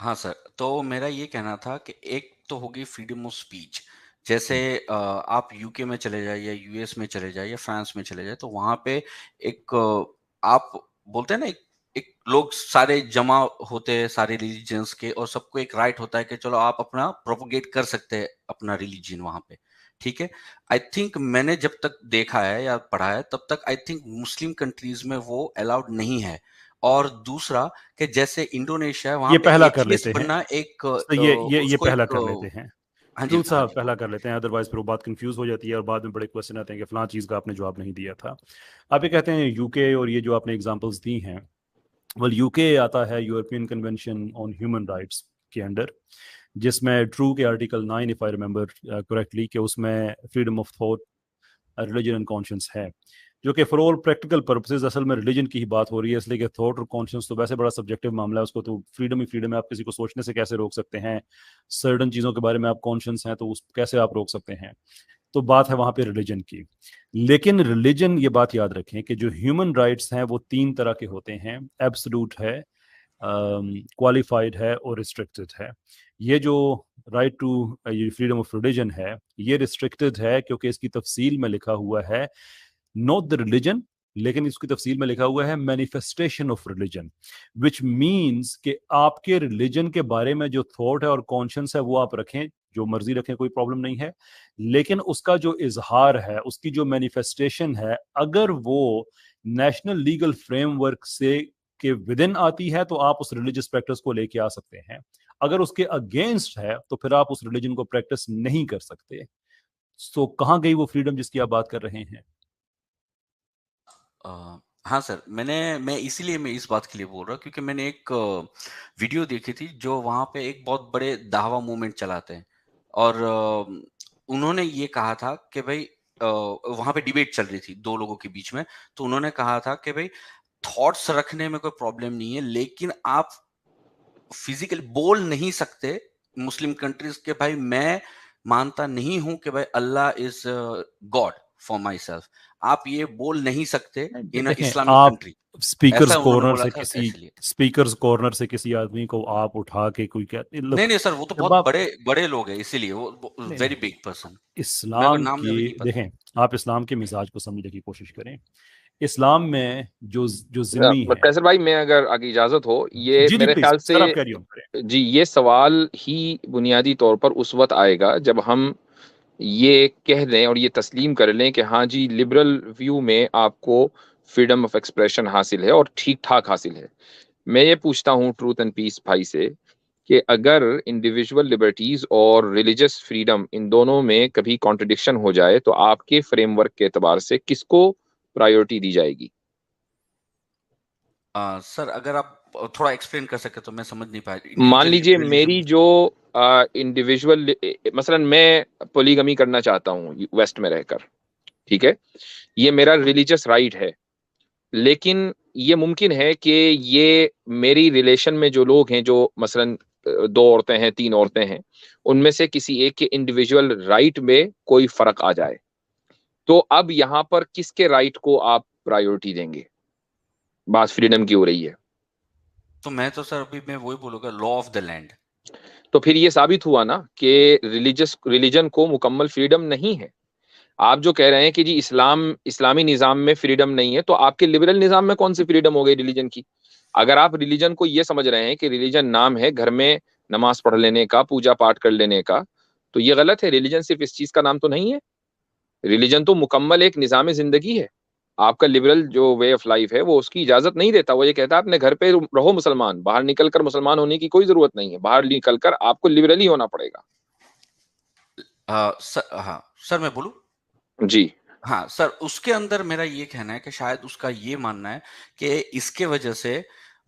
ہاں سر، تو میرا یہ کہنا تھا کہ ایک تو ہوگی فریڈم آف اسپیچ. جیسے آپ یو کے میں چلے جائیں یا یو ایس میں چلے جائیں یا فرانس میں چلے جائیں تو وہاں پہ ایک آپ بولتے ہیں نا ایک لوگ سارے جمع ہوتے ہیں سارے ریلیجنس کے، اور سب کو ایک رائٹ ہوتا ہے کہ چلو آپ اپنا پروپوگیٹ کر سکتے ہیں اپنا ریلیجن وہاں پہ. ٹھیک ہے، آئی تھنک میں نے جب تک دیکھا ہے یا پڑھا ہے تب تک آئی تھنک مسلم کنٹریز میں وہ الاؤڈ نہیں ہے. اور دوسرا کہ جیسے انڈونیشیا ہے وہاں یہ پہ پہلا کر ایتھیسٹ لیتے ہیں، بننا ایک یہ اس کو پہلا ایک کر لیتے ہیں. ہاں جی ٹروتھ ہاں صاحب جی پہلا کر لیتے ہیں، ادروائز پھر وہ بات کنفیوز ہو جاتی ہے اور بعد میں بڑے کوشچن آتے ہیں کہ فلاں چیز کا آپ نے جواب نہیں دیا تھا. آپ یہ کہتے ہیں یو کے اور یہ جو آپ نے اگزامپلس دی ہیں، یو کے آتا ہے European convention on human rights کے انڈر، جس میں ٹرو کے article 9 of I remember correctly کہ اس میں freedom of thought, religion and conscience ہے، جو کہ فار آل پریکٹیکل پرپسز اصل میں ریلیجن کی ہی بات ہو رہی ہے، اس لیے کہ تھاٹ اور کانشنس تو ویسے بڑا سبجیکٹو معاملہ ہے، اس کو تو فریڈم ہی فریڈم ہے، آپ کسی کو سوچنے سے کیسے روک سکتے ہیں؟ سرٹن چیزوں کے بارے میں آپ کانشنس ہیں تو اس کیسے آپ روک سکتے ہیں؟ تو بات ہے وہاں پہ ریلیجن کی. لیکن ریلیجن، یہ بات یاد رکھیں کہ جو ہیومن رائٹس ہیں وہ 3 طرح کے ہوتے ہیں، ایبسولوٹ ہے، کوالیفائڈ ہے اور ریسٹرکٹڈ ہے. یہ جو right to freedom of religion ہے یہ ریسٹرکٹڈ ہے کیونکہ اس کی تفصیل میں لکھا ہوا ہے ناٹ دا ریلیجن، لیکن اس کی تفصیل میں لکھا ہوا ہے manifestation of religion, which means کہ آپ کے ریلیجن کے بارے میں جو تھاٹ ہے اور کانشنس ہے وہ آپ رکھیں، جو مرضی رکھیں، کوئی پرابلم نہیں ہے، لیکن اس کا جو اظہار ہے، اس کی جو مینیفیسٹیشن ہے، اگر وہ نیشنل لیگل فریم ورک سے کے ودن آتی ہے تو آپ اس ریلیجس پریکٹس کو لے کے آ سکتے ہیں. اگر اس کے اگینسٹ ہے تو پھر آپ اس ریلیجن کو پریکٹس نہیں کر سکتے. سو کہاں گئی وہ فریڈم جس کی آپ بات کر رہے ہیں؟ ہاں سر، میں اسی لیے میں اس بات کے لیے بول رہا ہوں کیونکہ میں نے ایک ویڈیو دیکھی تھی جو وہاں پہ ایک بہت بڑے دعوی موومنٹ چلاتے ہیں، اور انہوں نے یہ کہا تھا کہ بھائی وہاں پہ ڈیبیٹ چل رہی تھی 2 لوگوں کے بیچ میں، تو انہوں نے کہا تھا کہ بھائی تھاٹس رکھنے میں کوئی پرابلم نہیں ہے، لیکن آپ فزیکل بول نہیں سکتے مسلم کنٹریز کے بھائی میں مانتا نہیں ہوں کہ بھائی Allah is God for myself. آپ یہ بول نہیں سکتے ان دیکھیں، اسلامک آپ کنٹری. اسپیکرز ایسا انہوں نے کارنر بولا سے تھا کسی اس لیے. اسپیکرز کارنر سے کسی آدمی کو آپ اٹھا کے کوئی کہتے نہیں نہیں سر، وہ تو جب بہت آپ بڑے لوگ ہیں، اسی لیے وہ نہیں ویری نہیں بگ پرسن. میرے کو اسلام نام کی ابھی نہیں پتا. دیکھیں، آپ اسلام کے مزاج کو سمجھنے کی کوشش کریں. اسلام میں جو ذمی ہیں، قیصر بھائی میں اگر آگے اجازت ہو، یہ جی میرے پلیز خیال سے سر آپ کیری آن کریں. جی یہ سوال ہی بنیادی طور پر اس وقت آئے گا جب ہم یہ کہہ دیں اور یہ تسلیم کر لیں کہ ہاں جی لبرل ویو میں آپ کو فریڈم آف ایکسپریشن حاصل ہے اور ٹھیک ٹھاک حاصل ہے. میں یہ پوچھتا ہوں ٹروتھ اینڈ پیس بھائی سے کہ اگر انڈیویجول لبرٹیز اور ریلیجس فریڈم ان دونوں میں کبھی کانٹرڈکشن ہو جائے تو آپ کے فریم ورک کے اعتبار سے کس کو پرائیورٹی دی جائے گی؟ سر اگر آپ تھوڑا ایکسپلین کر سکے تو میں سمجھ نہیں پایا. مان لیجئے میری جو انڈیویجول مثلا میں پولیگمی کرنا چاہتا ہوں ویسٹ میں رہ کر، ٹھیک ہے، یہ میرا ریلیجس رائٹ ہے، لیکن یہ ممکن ہے کہ یہ میری ریلیشن میں جو لوگ ہیں جو مثلا 2 عورتیں ہیں 3 عورتیں ہیں ان میں سے کسی ایک کے انڈیویجول رائٹ میں کوئی فرق آ جائے، تو اب یہاں پر کس کے رائٹ کو آپ پرائیورٹی دیں گے؟ بات فریڈم کی ہو رہی ہے. تو میں تو سر ابھی میں وہی بولوں گا لا آف دا لینڈ. تو پھر یہ ثابت ہوا نا کہ ریلیجن کو مکمل فریڈم نہیں ہے. آپ جو کہہ رہے ہیں کہ جی اسلامی نظام میں فریڈم نہیں ہے، تو آپ کے لبرل نظام میں کون سی فریڈم ہو گئی ریلیجن کی؟ اگر آپ ریلیجن کو یہ سمجھ رہے ہیں کہ ریلیجن نام ہے گھر میں نماز پڑھ لینے کا، پوجا پاٹ کر لینے کا، تو یہ غلط ہے. ریلیجن صرف اس چیز کا نام تو نہیں ہے. ریلیجن تو مکمل ایک نظام زندگی ہے. آپ کا لبرل جو وے آف لائف ہے وہ اس کی اجازت نہیں دیتا. وہ یہ کہتا ہے اپنے گھر پہ رہو مسلمان، باہر نکل کر مسلمان ہونے کی کوئی ضرورت نہیں ہے، باہر نکل کر آپ کو لبرل ہی ہونا پڑے گا. ہاں سر میں بولوں؟ جی ہاں سر، اس کے اندر میرا یہ کہنا ہے کہ شاید اس کا یہ ماننا ہے کہ اس کے وجہ سے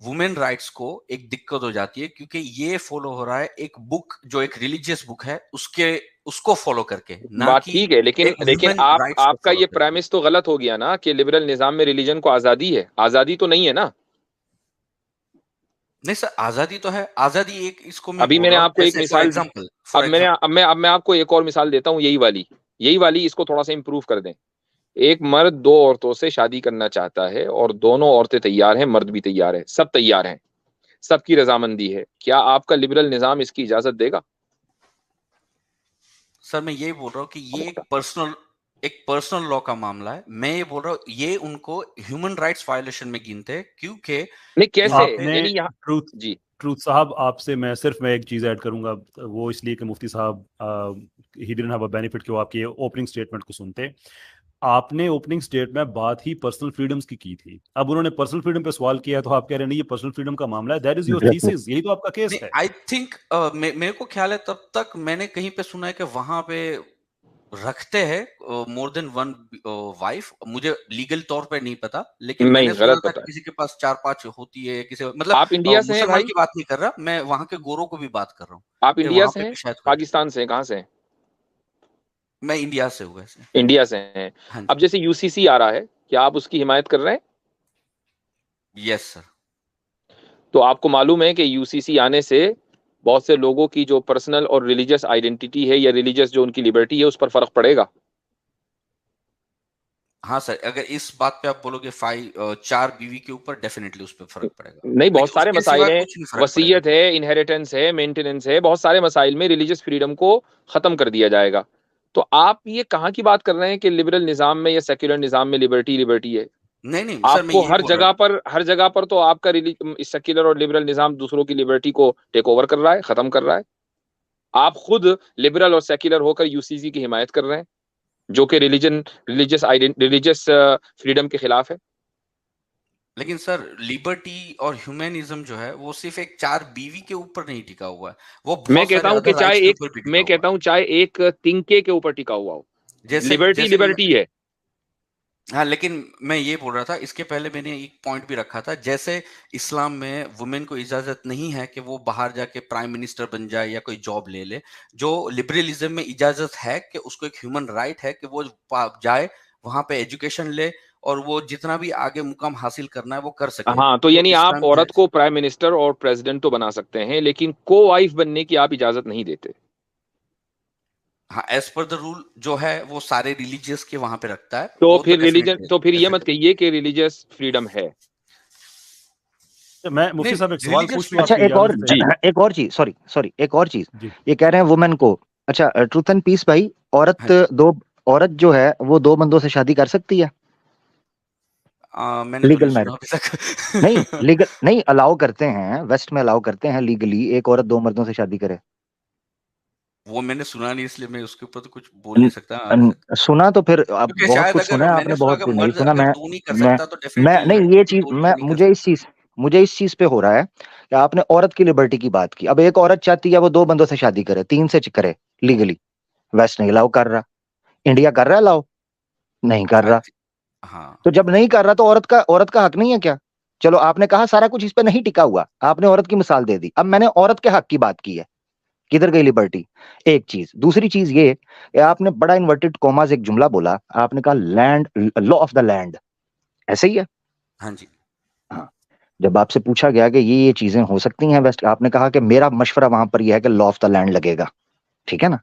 وومن رائٹس کو ایک دقت ہو جاتی ہے، کیونکہ یہ فالو ہو رہا ہے ایک بک جو ایک ریلیجیس بک ہے اس کو فالو کر کے، نہ بات کہ ٹھیک ہے، لیکن ایک ہیومن رائٹس کو آپ کا فالو یہ کر کے. پریمس تو غلط ہو گیا نا کہ لبرل نظام میں ریلیجن کو آزادی ہے. آزادی تو نہیں ہے نا. نہیں سر، آزادی تو ہے. آزادی ایک اس کو میں ابھی بول میں نے رہا ہوں آپ کو ایک ایسے فار مثال دی. ایگزامپل فار اب ایگزامپل میں آپ کو ایک اور مثال دیتا ہوں، یہی والی اس کو تھوڑا سا امپروو کر دیں. ایک مرد 2 عورتوں سے شادی کرنا چاہتا ہے اور دونوں عورتیں تیار ہیں، مرد بھی تیار ہے، سب تیار ہیں، سب کی رضامندی ہے. کیا آپ کا لبرل نظام اس کی اجازت دے گا؟ سر میں یہ بول رہا ہوں کہ یہ ایک پرسنل لا کا معاملہ ہے. میں یہ بول رہا ہوں یہ ان کو ہیومن رائٹس وائلیشن میں گنتے ہیں, کیونکہ نہیں کیسے آپ نے یعنی یہاں ٹروتھ جی ٹروتھ صاحب آپ سے میں صرف ایک چیز ایڈ کروں گا, وہ اس لیے کہ مفتی صاحب ہی ڈڈنٹ ہیو اے بینیفٹ کہ وہ آپ کی اوپننگ اسٹیٹمنٹ کو سنتے. آپ نے اوپننگ اسٹیٹ میں بات ہی پرسنل فریڈمز کی تھی. اب انہوں نے پرسنل فریڈم پہ سوال کیا تو آپ کہہ رہے ہیں نہیں یہ پرسنل فریڈم کا معاملہ ہے. دیٹ از یور تھیسس, یہی تو آپ کا کیس ہے. آئی تھنک میرے کو خیال ہے تب تک میں نے کہیں پہ سنا ہے کہ وہاں پہ رکھتے ہیں مور دین ون وائف. مجھے لیگل طور پہ نہیں پتا, لیکن میں نے سنا تھا کہ کسی کے پاس 4-5 ہوتی ہے, کسی مطلب آپ انڈیا سے ہیں مسلمان بھائی؟ کی بات نہیں کر رہا میں, وہاں کے گوروں کو بھی بات کر رہا ہوں. آپ انڈیا سے ہیں پاکستان سے ہیں, کہاں سے ہیں؟ میں انڈیا سے ہوں. ویسے انڈیا سے ہیں. اب جیسے یو سی سی آ رہا ہے, کیا آپ اس کی حمایت کر رہے ہیں؟ یس سر. تو آپ کو معلوم ہے کہ یو سی سی آنے سے بہت سے لوگوں کی جو پرسنل اور ریلیجس آئیڈینٹی ہے یا ریلیجس جو ان کی لبرٹی ہے اس پر فرق پڑے گا. ہاں سر, اگر اس بات پہ آپ بولو گے 4 بیوی کے اوپر ڈیفینیٹلی اس پہ فرق پڑے گا. نہیں, بہت سارے مسائل ہیں, وصیت ہے, انہیریٹنس ہے, مینٹیننس ہے, بہت سارے مسائل میں ریلیجس فریڈم کو ختم کر دیا جائے گا. تو آپ یہ کہاں کی بات کر رہے ہیں کہ لبرل نظام میں یا سیکولر نظام میں لبرٹی ہے؟ نہیں آپ کو ہر جگہ پر تو آپ کا سیکولر اور لبرل نظام دوسروں کی لبرٹی کو ٹیک اوور کر رہا ہے, ختم کر رہا ہے. آپ خود لبرل اور سیکولر ہو کر یو سی سی کی حمایت کر رہے ہیں جو کہ ریلیجس فریڈم کے خلاف ہے. لیکن سر لبرٹی اور ہیومنزم جو ہے وہ صرف ایک 4 بیوی کے اوپر نہیں ٹکا ہوا ہے, وہ میں کہتا ہوں کہ چاہے ایک تنکے کے اوپر ٹکا ہوا ہو, لبرٹی ہے. ہاں, لیکن میں یہ بول رہا تھا اس کے پہلے میں نے ایک پوائنٹ بھی رکھا تھا, جیسے اسلام میں وومن کو اجازت نہیں ہے کہ وہ باہر جا کے پرائم منسٹر بن جائے یا کوئی جاب لے لے, جو لبرلزم میں اجازت ہے کہ اس کو ایک ہیومن رائٹ ہے کہ وہ جائے وہاں پہ ایجوکیشن لے اور وہ جتنا بھی آگے مقام حاصل کرنا ہے وہ کر سکے. ہاں, تو یعنی آپ عورت کو پرائم منسٹر اور پریزیڈنٹ تو بنا سکتے ہیں لیکن کو وائف بننے کی آپ اجازت نہیں دیتے. ہاں, ایز پر دا رول جو ہے وہ سارے ریلیجیس کے وہاں پہ رکھتا ہے. تو پھر یہ مت کہیے کہ ریلیجیس فریڈم ہے. میں مفتی صاحب ایک سوال پوچھ لوں. اچھا ایک اور چیز سوری ایک اور چیز یہ کہہ رہے ہیں وومن کو. اچھا ٹروتھ اینڈ پیس بھائی, عورت جو ہے وہ 2 بندوں سے شادی کر سکتی ہے لیگل میرج؟ نہیں الاؤ کرتے ہیں, ویسٹ میں الاؤ کرتے ہیں لیگلی ایک عورت 2 مردوں سے شادی کرے. وہ میں نے سنا نہیں, اس لیے میں اس کے اوپر تو کچھ بول نہیں سکتا. سنا تو پھر اب بہت کچھ سنا, آپ نے بہت کچھ نہیں سنا. میں نہیں, یہ چیز مجھے اس چیز پہ ہو رہا ہے کہ آپ نے عورت کی لبرٹی کی بات کی. اب ایک عورت چاہتی ہے وہ 2 بندوں سے شادی کرے, 3 سے کرے لیگلی, ویسٹ نہیں الاؤ کر رہا, انڈیا کر رہا ہے الاؤ نہیں کر رہا. تو جب نہیں کر رہا تو عورت کا حق نہیں ہے کیا؟ چلو آپ نے کہا سارا کچھ اس پہ نہیں ٹکا ہوا, آپ نے عورت کی مثال دے دی. اب میں نے عورت کے حق کی بات کی ہے, کدھر گئی لبرٹی؟ ایک چیز. دوسری چیز یہ کہ آپ نے بڑا انورٹڈ کوماز ایک جملہ بولا, آپ نے کہا land, law of the land, ایسے ہی ہے؟ ہاں جی. ہاں, جب آپ سے پوچھا گیا کہ یہ چیزیں ہو سکتی ہیں ویسٹ, آپ نے کہا کہ میرا مشورہ وہاں پر یہ ہے کہ لا آف دا لینڈ لگے گا. ٹھیک ہے نا,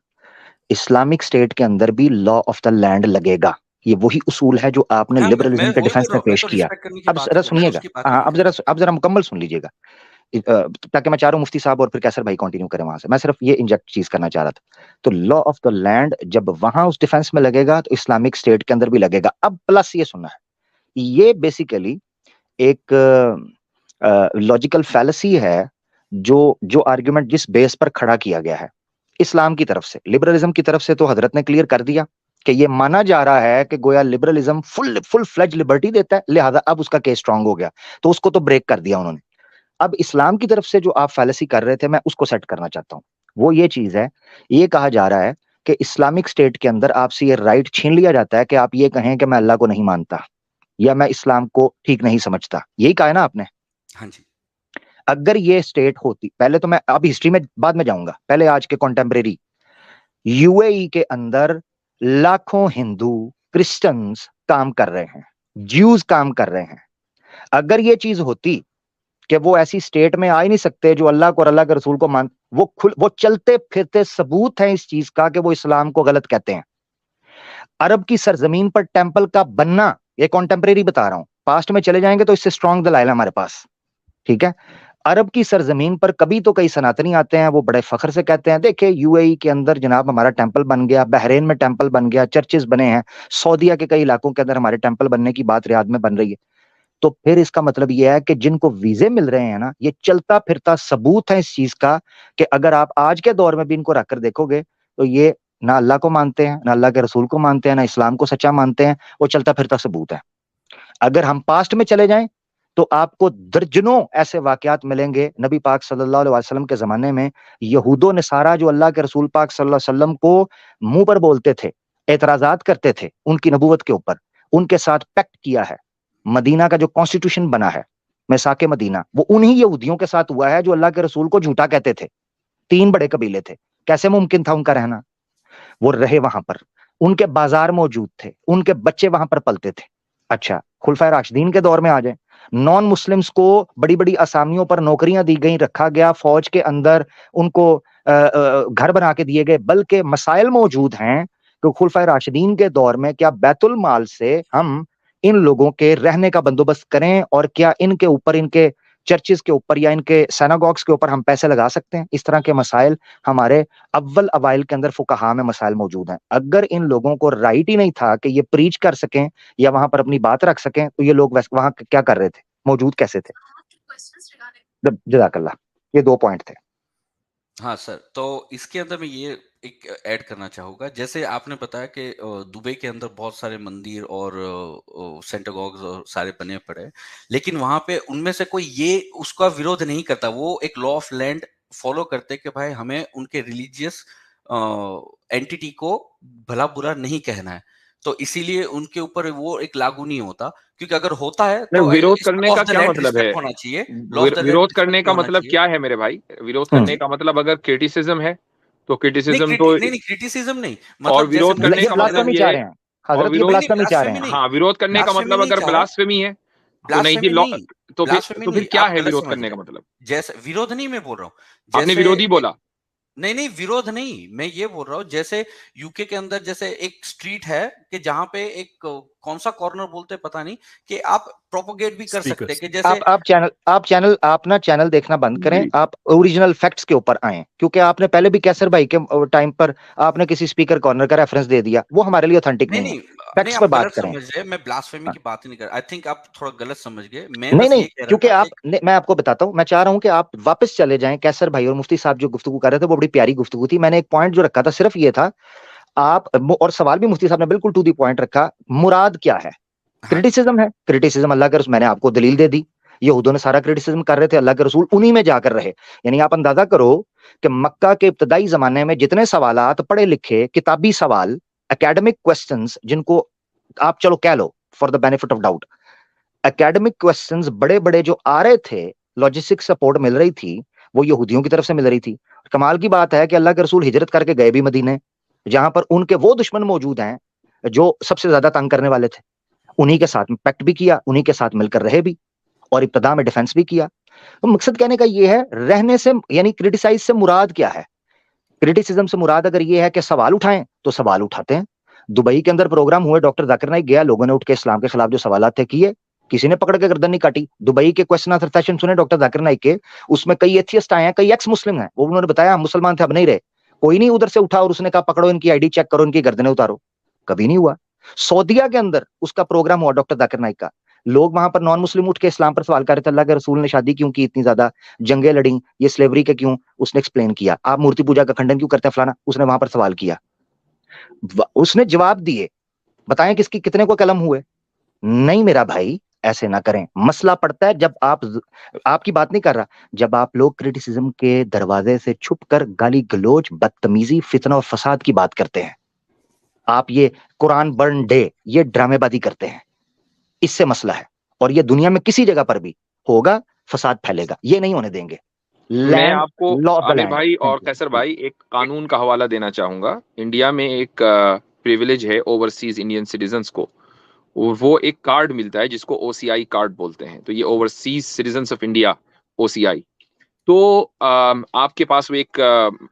اسلامک اسٹیٹ کے اندر بھی لا آف دا لینڈ لگے گا. یہ وہی اصول ہے جو آپ نے لبرلزم کے ڈیفنس میں پیش کیا. اب ذرا سنیے گا, ہاں اب ذرا مکمل سن لیجیے گا تاکہ میں چاروں مفتی صاحب اور پھر کیسر بھائی کنٹینیو کریں وہاں سے. میں صرف یہ انجیکٹ چیز کرنا چاہ رہا تھا. تو لا آف دا لینڈ جب وہاں اس ڈیفنس میں لگے گا تو اسلامک اسٹیٹ کے اندر بھی لگے گا. اب پلس یہ سننا ہے, یہ بیسیکلی ایک لاجیکل فیلسی ہے جو آرگیومنٹ جس بیس پر کھڑا کیا گیا ہے اسلام کی طرف سے. لبرلزم کی طرف سے تو حضرت نے کلیئر کر دیا کہ یہ مانا جا رہا ہے کہ گویا لبرلزم فل فلیج لبرٹی دیتا ہے, لہذا اب اس کا کیس سٹرانگ ہو گیا, تو اس کو تو بریک کر دیا انہوں نے. اب اسلام کی طرف سے جو آپ فیلسی کر رہے تھے میں اس کو سیٹ کرنا چاہتا ہوں. وہ یہ چیز ہے, یہ کہا جا رہا ہے کہ اسلامک اسٹیٹ کے اندر آپ سے یہ رائٹ چھین لیا جاتا ہے کہ آپ یہ کہیں کہ میں اللہ کو نہیں مانتا یا میں اسلام کو ٹھیک نہیں سمجھتا. یہی کہا ہے نا آپ نے؟ ہاں جی. اگر یہ اسٹیٹ ہوتی, پہلے تو میں اب ہسٹری میں بعد میں جاؤں گا, پہلے آج کے کنٹمپریری یو اے ای کے اندر لاکھوں ہندو کرسچنز کام کر رہے ہیں, جیوز کام کر رہے ہیں. اگر یہ چیز ہوتی کہ وہ ایسی اسٹیٹ میں آ ہی نہیں سکتے جو اللہ کو اور اللہ کے رسول کو مان, وہ چلتے پھرتے ثبوت ہیں اس چیز کا کہ وہ اسلام کو غلط کہتے ہیں. عرب کی سرزمین پر ٹیمپل کا بننا, یہ کنٹمپریری بتا رہا ہوں, پاسٹ میں چلے جائیں گے تو اس سے اسٹرانگ دلائل ہے ہمارے پاس. ٹھیک ہے, عرب کی سرزمین پر کبھی تو کئی سناتنی آتے ہیں, وہ بڑے فخر سے کہتے ہیں دیکھیں یو اے ای کے اندر جناب ہمارا ٹیمپل بن گیا, بحرین میں ٹیمپل بن گیا, چرچز بنے ہیں, سعودیہ کے کئی علاقوں کے اندر ہمارے ٹیمپل بننے کی بات ریاض میں بن رہی ہے. تو پھر اس کا مطلب یہ ہے کہ جن کو ویزے مل رہے ہیں نا, یہ چلتا پھرتا ثبوت ہے اس چیز کا کہ اگر آپ آج کے دور میں بھی ان کو رکھ کر دیکھو گے تو یہ نہ اللہ کو مانتے ہیں, نہ اللہ کے رسول کو مانتے ہیں, نہ اسلام کو سچا مانتے ہیں, وہ چلتا پھرتا ثبوت ہے. اگر ہم پاسٹ میں چلے جائیں تو آپ کو درجنوں ایسے واقعات ملیں گے. نبی پاک صلی اللہ علیہ وسلم کے زمانے میں یہود و نصارہ جو اللہ کے رسول پاک صلی اللہ علیہ وسلم کو منہ پر بولتے تھے, اعتراضات کرتے تھے ان کی نبوت کے اوپر, ان کے ساتھ پیکٹ کیا ہے. مدینہ کا جو کانسٹیٹیوشن بنا ہے میثاق مدینہ, وہ انہی یہودیوں کے ساتھ ہوا ہے جو اللہ کے رسول کو جھوٹا کہتے تھے. 3 بڑے قبیلے تھے, کیسے ممکن تھا ان کا رہنا؟ وہ رہے وہاں پر, ان کے بازار موجود تھے, ان کے بچے وہاں پر پلتے تھے. اچھا خلفائے راشدین کے دور میں آ جائیں, نان مسلمز کو بڑی بڑی اسامیوں پر نوکریاں دی گئیں, رکھا گیا فوج کے اندر, ان کو گھر بنا کے دیے گئے, بلکہ مسائل موجود ہیں کہ خلفائے راشدین کے دور میں کیا بیت المال سے ہم ان لوگوں کے رہنے کا بندوبست کریں, اور کیا ان کے اوپر, ان کے چرچز کے اوپر یا ان کے سیناگوگس کے اوپر ہم پیسے لگا سکتے ہیں. اس طرح کے مسائل ہمارے اول اوائل کے اندر فقہا میں مسائل موجود ہیں. اگر ان لوگوں کو رائٹ ہی نہیں تھا کہ یہ پریچ کر سکیں یا وہاں پر اپنی بات رکھ سکیں, تو یہ لوگ وہاں کیا کر رہے تھے, موجود کیسے تھے؟ جزاک اللہ. یہ 2 پوائنٹ تھے. ہاں سر, تو اس کے اندر میں یہ ایک ایڈ کرنا چاہوں گا, جیسے آپ نے بتایا کہ دبئی کے اندر بہت سارے مندر اور سینٹاگوگز اور سارے بنے پڑے, لیکن وہاں پہ ان میں سے کوئی یہ اس کا ویرودھ نہیں کرتا, وہ ایک لا آف لینڈ فالو کرتے کہ بھائی ہمیں ان کے ریلیجیس اینٹیٹی کو بھلا برا نہیں کہنا ہے, تو اسی لیے ان کے اوپر وہ ایک لاگو نہیں ہوتا, کیونکہ اگر ہوتا ہے تو ویرودھ کرنے کا کیا مطلب ہے؟ ہونا چاہیے, ویرودھ کرنے کا مطلب کیا ہے میرے بھائی؟ ویرودھ کرنے کا مطلب اگر کریٹیسزم ہے تو کریٹیسزم تو, نہیں کریٹیسزم نہیں, اور مطلب ویرودھ کرنے یہ کا مطلب بلاسفیمی یہ چاہ ہے, رہے ہیں حضرت, یہ بلاسفیمی چاہ رہے ہیں. ہاں ویرودھ کرنے کا مطلب اگر بلاسفیمی ہے تو نہیں جی, تو پھر کیا ہے ویرودھ کرنے کا مطلب؟ جیسے ویرودھ نہیں میں بول رہا ہوں, آپ نے ویرودھی بولا. نہیں ویرودھ نہیں, میں یہ بول رہا ہوں جیسے یو کے اندر جیسے ایک اسٹریٹ ہے کہ جہاں پہ ایک کون سا کارنر بولتے پتا نہیں, کہ آپ پروپوگیٹ بھی کر سکتے ہیں کہ جیسے آپ نا چینل دیکھنا بند کریں, آپ اوریجنل فیکٹس کے اوپر آئیں, کیونکہ آپ نے پہلے بھی کیسر بھائی کے ٹائم پر آپ نے کسی اسپیکر کارنر کا ریفرنس دے دیا, وہ ہمارے لیے اوتھینٹک نہیں ہے. فیکٹس پر بات کریں. میں بلاسفیمی کی بات نہیں کر رہا, آئی تھنک آپ تھوڑا غلط سمجھ گئے. نہیں, کیونکہ آپ, میں آپ کو بتاتا ہوں, میں چاہ رہا ہوں کہ آپ واپس چلے جائیں. کیسر بھائی اور مفتی صاحب جو گفتگو کر رہے تھے وہ بڑی پیاری گفتگو تھی. میں نے ایک پوائنٹ جو رکھا تھا صرف یہ تھا, آپ, اور سوال بھی مفتی صاحب نے بالکل ٹو دی پوائنٹ رکھا, مراد کیا ہے؟ کریٹیسزم ہے. کریٹیسزم اللہ کے رسول, میں نے آپ کو دلیل دے دی, یہودوں نے سارا کریٹیسزم کر رہے تھے, اللہ کے رسول انہی میں جا کر رہے. یعنی آپ اندازہ کرو کہ مکہ کے ابتدائی زمانے میں جتنے سوالات پڑھے لکھے کتابی سوال, اکیڈمک کوسچنز, جن کو آپ چلو کہہ لو for the benefit of doubt, academic questions بڑے بڑے جو آ رہے تھے, لاجسٹک سپورٹ مل رہی تھی, وہ یہودیوں کی طرف سے مل رہی تھی. کمال کی بات ہے کہ اللہ کے رسول ہجرت کر کے گئے بھی مدینے, جہاں پر ان کے وہ دشمن موجود ہیں جو سب سے زیادہ تنگ کرنے والے تھے. انہی کے ساتھ پیکٹ بھی کیا, انہی کے ساتھ مل کر رہے بھی, اور ابتدا میں ڈیفنس بھی کیا. تو مقصد کہنے کا یہ ہے, رہنے سے یعنی کریٹیسائز سے مراد کیا ہے؟ کریٹیسزم سے مراد اگر یہ ہے کہ سوال اٹھائیں تو سوال اٹھاتے ہیں. دبئی کے اندر پروگرام ہوئے, ڈاکٹر ذاکر نائک گیا, لوگوں نے اٹھ کے اسلام کے خلاف جو سوالات تھے کیے, کسی نے پکڑ کے گردن نہیں کاٹی. دبئی کے کوسچن آنسر سیشن سنے ڈاکٹر ذاکر نائک کے, اس میں کئی ایتھیسٹ آئے ہیں, کئی ایکس مسلم ہیں, وہ انہوں نے بتایا ہم مسلمان تھے اب نہیں رہے. کوئی نہیں ادھر سے اٹھا اور اس نے کہا پکڑو ان کی آئی ڈی چیک کرو, ان کی گردنیں اتارو. کبھی نہیں ہوا. سعودیہ کے اندر اس کا پروگرام ہوا ڈاکٹر ذاکر نائک کا, لوگ وہاں پر نان مسلم اٹھ کے اسلام پر سوال کر رہے تھے, اللہ کے رسول نے شادی کیوں کی اتنی زیادہ, جنگیں لڑیں, یہ سلیوری کے کیوں, اس نے ایکسپلین کیا. آپ مورتی پوجا کا کھنڈن کیوں کرتے ہیں فلانا, اس نے وہاں پر سوال کیا, اس نے جواب دیے. بتائیں کس کی کتنے کو قلم ہوئے؟ نہیں میرا بھائی ایسے نہ کریں. مسئلہ پڑتا ہے جب آپ کی بات نہیں کر رہا, جب آپ لوگ کریٹیسزم کے دروازے سے چھپ کر گالی گلوچ, بدتمیزی, فتنہ اور فساد کی بات کرتے ہیں. آپ یہ قرآن برن ڈے, یہ ڈرامے بازی کرتے ہیں, اس سے مسئلہ ہے. اور یہ دنیا میں کسی جگہ پر بھی ہوگا, فساد پھیلے گا, یہ نہیں ہونے دیں گے. میں آپ کو عامر بھائی اور قیصر بھائی ایک قانون کا حوالہ دینا چاہوں گا. انڈیا میں ایک پریویلیج ہے اوورسیز انڈین سٹیزنز کو, وہ ایک کارڈ ملتا ہے جس کو او سی آئی کارڈ بولتے ہیں. تو یہ اوورسیز سٹیزنز آف انڈیا, او سی آئی. تو آپ کے پاس وہ ایک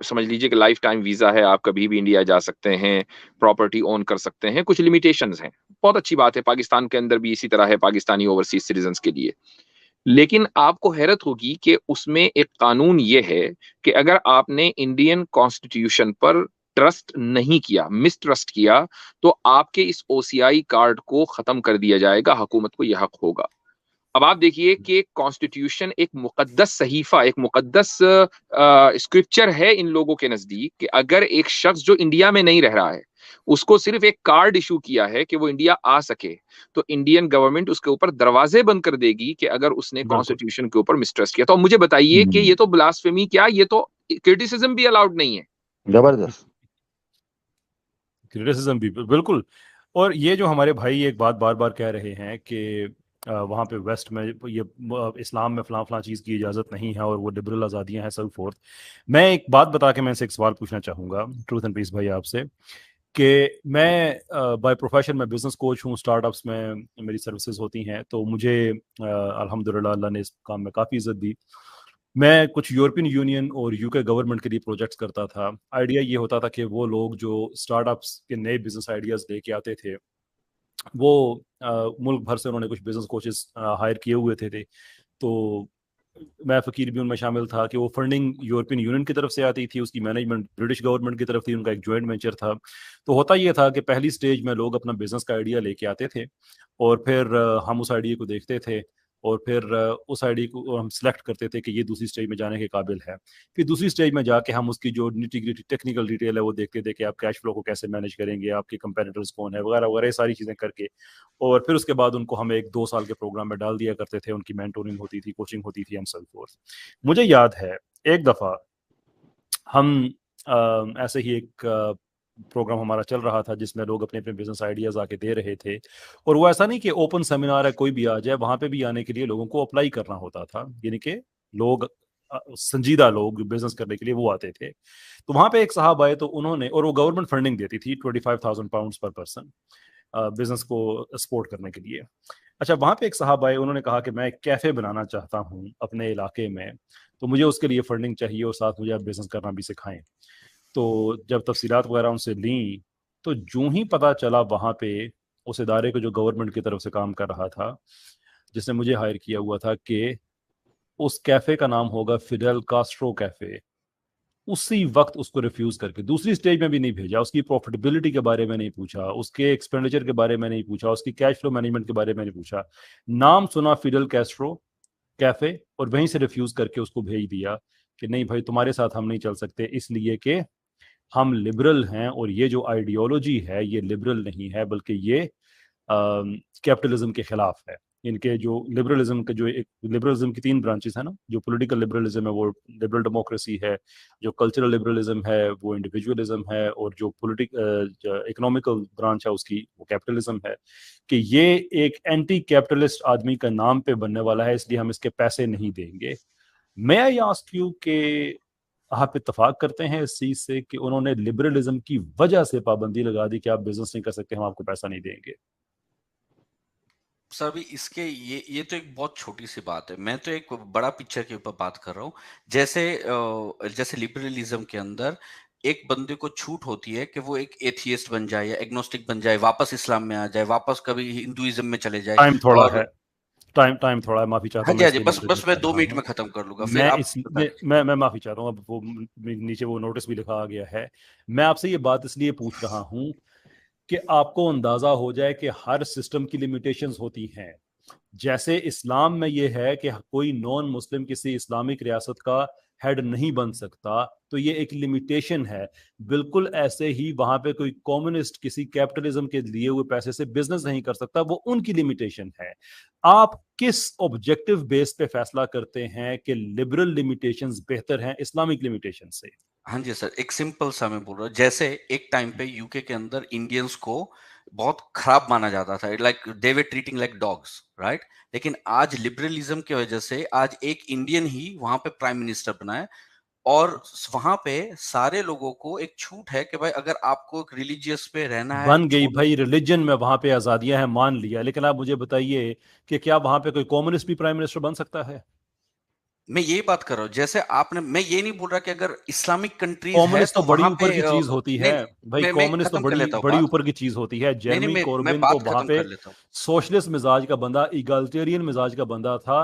سمجھ لیجئے کہ لائف ٹائم ویزا ہے, آپ کبھی بھی انڈیا جا سکتے ہیں, پراپرٹی اون کر سکتے ہیں, کچھ لیمیٹیشنز ہیں. بہت اچھی بات ہے, پاکستان کے اندر بھی اسی طرح ہے پاکستانی اوورسیز سٹیزنز کے لیے. لیکن آپ کو حیرت ہوگی کہ اس میں ایک قانون یہ ہے کہ اگر آپ نے انڈین کانسٹیٹیوشن پر ٹرسٹ نہیں کیا، مس ٹرسٹ کیا، تو آپ کے اس او سی آئی کارڈ کو ختم کر دیا جائے گا، حکومت کو یہ حق ہوگا۔ اب آپ دیکھیے کہ کانسٹیٹیوشن ایک مقدس صحیفہ، ایک مقدس اسکرپچر ہے ان لوگوں کے نزدیک، کہ اگر ایک شخص جو انڈیا میں نہیں رہ رہا ہے اس کو صرف ایک کارڈ ایشو کیا ہے کہ وہ انڈیا آ سکے، تو انڈین گورنمنٹ اس کے اوپر دروازے بند کر دے گی کہ اگر اس نے بالکل کانسٹیٹیوشن کے اوپر مسٹرسٹ کیا۔ تو مجھے بتائیے کہ یہ تو بلاسفیمی کیا، یہ تو کرٹیسزم بھی الاؤڈ نہیں ہے۔ زبردست کرٹیسزم بھی بالکل۔ اور یہ جو ہمارے بھائی ایک بات بار بار کہہ رہے ہیں کہ وہاں پہ ویسٹ میں یہ اسلام میں فلاں فلاں چیز کی اجازت نہیں ہے اور وہ لبرل آزادیاں ہیں سو فورتھ، میں ایک بات بتا کے میں سے ایک سوال پوچھنا چاہوں گا ٹروتھ اینڈ پیس بھائی آپ سے، کہ میں بائی پروفیشن میں بزنس کوچ ہوں، اسٹارٹ اپس میں میری سروسز ہوتی ہیں، تو مجھے الحمدللہ اللہ نے اس کام میں کافی عزت دی۔ میں کچھ یورپین یونین اور یو کے گورنمنٹ کے لیے پروجیکٹس کرتا تھا۔ آئیڈیا یہ ہوتا تھا کہ وہ لوگ جو اسٹارٹ اپس کے نئے بزنس آئیڈیاز لے کے آتے تھے، وہ ملک بھر سے انہوں نے کچھ بزنس کوچز ہائر کیے ہوئے تھے، تو میں فقیر بھی ان میں شامل تھا کہ وہ فنڈنگ یورپین یونین کی طرف سے آتی تھی، اس کی مینجمنٹ برٹش گورنمنٹ کی طرف تھی، ان کا ایک جوائنٹ وینچر تھا۔ تو ہوتا یہ تھا کہ پہلی سٹیج میں لوگ اپنا بزنس کا آئیڈیا لے کے آتے تھے، اور پھر ہم اس آئیڈیا کو دیکھتے تھے، اور پھر اس آئیڈیا کو ہم سلیکٹ کرتے تھے کہ یہ دوسری سٹیج میں جانے کے قابل ہے۔ پھر دوسری سٹیج میں جا کے ہم اس کی جو نیٹی گریٹی ٹیکنیکل ڈیٹیل ہے وہ دیکھتے تھے کہ آپ کیش فلو کو کیسے مینیج کریں گے، آپ کے کمپیٹیٹرز کون ہے، وغیرہ وغیرہ، یہ ساری چیزیں کر کے، اور پھر اس کے بعد ان کو ہم 1-2 سال کے پروگرام میں ڈال دیا کرتے تھے، ان کی مینٹورنگ ہوتی تھی، کوچنگ ہوتی تھی، اینڈ سو فورتھ۔ مجھے یاد ہے ایک دفعہ ہم ایسے ہی ایک پروگرام ہمارا چل رہا تھا جس میں لوگ اپنے اپنے بزنس آئیڈیاز آ کے دے رہے تھے، اور وہ ایسا نہیں کہ اوپن سیمینار ہے کوئی بھی آ جائے، وہاں پہ بھی آنے کے لیے لوگوں کو اپلائی کرنا ہوتا تھا، یعنی کہ لوگ سنجیدہ لوگ جو بزنس کرنے کے لیے وہ آتے تھے۔ تو وہاں پہ ایک صاحب آئے، تو انہوں نے، اور وہ گورنمنٹ فنڈنگ دیتی تھی 25,000 پاؤنڈس پر پرسن بزنس کو سپورٹ کرنے کے لیے۔ اچھا، وہاں پہ ایک صاحب آئے، انہوں نے کہا کہ میں ایک کیفے بنانا چاہتا ہوں اپنے علاقے میں، تو مجھے اس کے لیے فنڈنگ چاہیے اور ساتھ مجھے آپ بزنس کرنا بھی سکھائیں۔ تو جب تفصیلات وغیرہ ان سے لیں، تو جو ہی پتہ چلا وہاں پہ اس ادارے کو جو گورنمنٹ کی طرف سے کام کر رہا تھا، جس نے مجھے ہائر کیا ہوا تھا، کہ اس کیفے کا نام ہوگا فیڈل کاسٹرو کیفے، اسی وقت اس کو ریفیوز کر کے دوسری سٹیج میں بھی نہیں بھیجا، اس کی پروفٹیبلٹی کے بارے میں نہیں پوچھا، اس کے ایکسپینڈیچر کے بارے میں نہیں پوچھا، اس کی کیش فلو مینجمنٹ کے بارے میں نہیں پوچھا، نام سنا فیڈل کاسٹرو کیفے اور وہیں سے ریفیوز کر کے اس کو بھیج دیا کہ نہیں بھائی تمہارے ساتھ ہم نہیں چل سکتے، اس لیے کہ ہم لبرل ہیں، اور یہ جو آئیڈیالوجی ہے یہ لبرل نہیں ہے بلکہ یہ کیپٹلزم کے خلاف ہے۔ ان کے جو لبرلزم کے جو ایک لبرلزم کی 3 برانچز ہیں نا، جو پولیٹیکل لبرلزم ہے وہ لبرل ڈیموکریسی ہے، جو کلچرل لبرلزم ہے وہ انڈیویجولزم ہے، اور جو اکنامیکل برانچ ہے اس کی وہ کیپٹلزم ہے، کہ یہ ایک اینٹی کیپٹلسٹ آدمی کا نام پہ بننے والا ہے، اس لیے ہم اس کے پیسے نہیں دیں گے۔ میں آئی آسک یو کہ آپ اتفاق کرتے ہیں اس چیز سے کہ انہوں نے لبرلزم کی وجہ سے پابندی لگا دی کہ آپ بزنس نہیں کر سکتے، ہم آپ کو پیسہ نہیں دیں گے؟ سر ابھی اس کے یہ تو ایک بہت چھوٹی سی بات ہے، میں تو ایک بڑا پکچر کے اوپر بات کر رہا ہوں۔ جیسے لبرلزم کے اندر ایک بندے کو چھوٹ ہوتی ہے کہ وہ ایک ایتھیسٹ بن جائے یا ایگنوسٹک بن جائے، واپس اسلام میں آ جائے، واپس کبھی ہندوازم میں چلے جائے۔ ٹائم تھوڑا ہے، ٹائم تھوڑا ہے، معافی چاہتا ہاں ہوں جی میں ہاں اس جی، لیے بس نوٹس بس میں لکھا 2 رہا منٹ ہوں، میں ختم کر لوں گا، پھر میں آپ اس بتائیں۔ میں معافی چاہتا ہوں، اب وہ نیچے وہ نوٹس بھی لکھا گیا ہے۔ میں آپ سے یہ بات اس لیے پوچھ رہا ہوں کہ آپ کو اندازہ ہو جائے کہ ہر سسٹم کی لیمیٹیشنز ہوتی ہیں۔ جیسے اسلام میں یہ ہے کہ کوئی نان مسلم کسی اسلامک ریاست کا ہیڈ نہیں بن سکتا، تو یہ ایک لمیٹیشن ہے۔ بالکل ایسے ہی وہاں پہ کوئی کمیونسٹ کسی کیپٹلزم کے لیے ہوئے پیسے سے بزنس نہیں کر سکتا، وہ ان کی لمیٹیشن ہے۔ آپ کس آبجیکٹو بیس پہ فیصلہ کرتے ہیں کہ لبرل لمیٹیشنز بہتر ہیں اسلامک لمیٹیشن سے؟ ہاں جی سر، ایک سمپل سا میں بول رہا ہوں، جیسے ایک ٹائم پہ یو کے اندر انڈینس کو بہت خراب مانا جاتا تھا، like they were treating like dogs, right? لیکن آج لبرلزم کی وجہ سے آج ایک انڈین ہی وہاں پہ پرائم منسٹر بنا ہے، اور وہاں پہ سارے لوگوں کو ایک چھوٹ ہے کہ بھائی اگر آپ کو ریلیجیس پہ رہنا ہے، بن گئی بھائی ریلیجن میں وہاں پہ آزادیاں ہیں، مان لیا، لیکن آپ مجھے بتائیے کہ کیا وہاں پہ کوئی کمیونسٹ بھی پرائم منسٹر بن سکتا ہے؟ میں یہی بات کر رہا ہوں، جیسے آپ نے، میں یہ نہیں بول رہا کہ اگر اسلامک کنٹریز ہے کمیونسٹ تو تو بڑی وہاں اوپر پہ کی چیز ہوتی ہے بھائی، میں کمیونسٹ تو ختم کر لیتا ہوں بڑی بات، اوپر کی چیز ہوتی ہے۔ جیرمی میں کوربن تو بات وہاں ختم پہ کر لیتا ہوں۔ سوشلسٹ مزاج کا بندہ، ایگالٹیرین مزاج کا بندہ تھا،